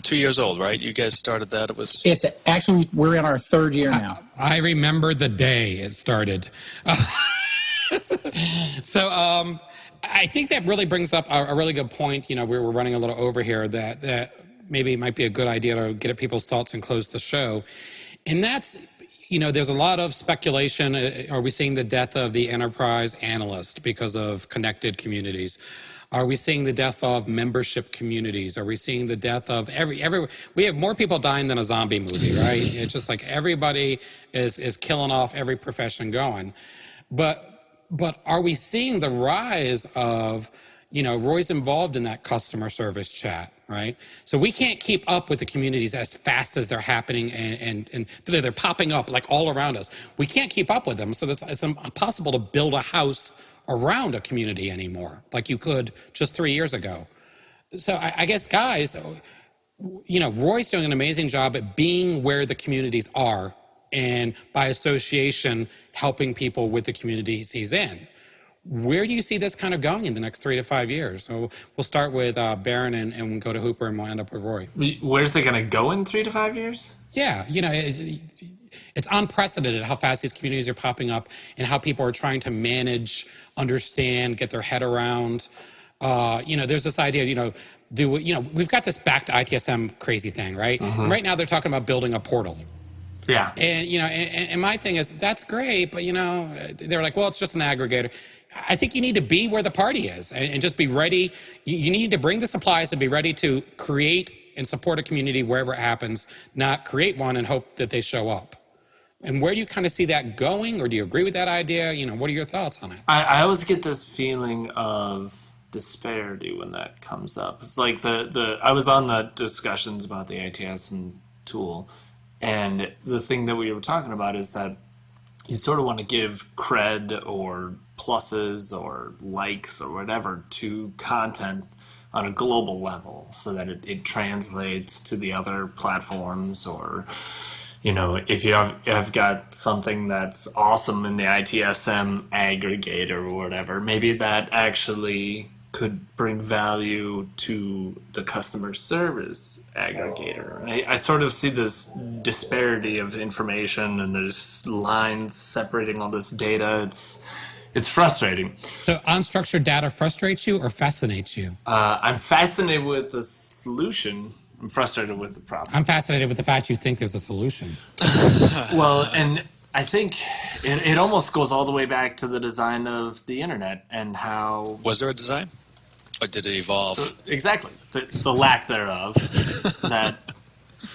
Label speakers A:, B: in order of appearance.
A: 2 years old, right? You guys started that. It was.
B: It's actually, we're in our third year now.
C: I remember the day it started. So I think that really brings up a really good point. You know, we're running a little over here, that maybe it might be a good idea to get at people's thoughts and close the show. And that's, you know, there's a lot of speculation. Are we seeing the death of the enterprise analyst because of connected communities? Are we seeing the death of membership communities? Are we seeing the death of we have more people dying than a zombie movie, right? It's just like everybody is killing off every profession going. But are we seeing the rise of, you know, Roy's involved in that customer service chat, right? So we can't keep up with the communities as fast as they're happening and they're popping up like all around us. We can't keep up with them. So it's impossible to build a house around a community anymore like you could just 3 years ago. So I guess, guys, you know, Roy's doing an amazing job at being where the communities are and by association helping people with the communities he's in. Where do you see this kind of going in the next 3 to 5 years? So we'll start with Baron and we'll go to Hooper and we'll end up with Roy.
D: Where's it going to go in 3 to 5 years?
C: Yeah, you know, it's unprecedented how fast these communities are popping up and how people are trying to manage, understand, get their head around. You know, there's this idea, you know, we've got this back to ITSM crazy thing, right? Mm-hmm. Right now they're talking about building a portal.
D: Yeah.
C: And, you know, and my thing is, that's great, but, you know, they're like, well, it's just an aggregator. I think you need to be where the party is and just be ready. You need to bring the supplies and be ready to create and support a community wherever it happens, not create one and hope that they show up. And where do you kind of see that going, or do you agree with that idea? You know, what are your thoughts on it?
D: I always get this feeling of disparity when that comes up. It's like I was on the discussions about the ITSM tool, and the thing that we were talking about is that you sort of want to give cred or pluses or likes or whatever to content on a global level so that it translates to the other platforms. Or, you know, if you have got something that's awesome in the ITSM aggregator or whatever, maybe that actually could bring value to the customer service aggregator. I sort of see this disparity of information, and there's lines separating all this data. It's frustrating.
C: So unstructured data frustrates you or fascinates you?
D: I'm fascinated with the solution. I'm frustrated with the problem.
C: I'm fascinated with the fact you think there's a solution.
D: Well, and I think it almost goes all the way back to the design of the internet and how...
A: Was there a design? Or did it evolve?
D: Exactly. The lack thereof. That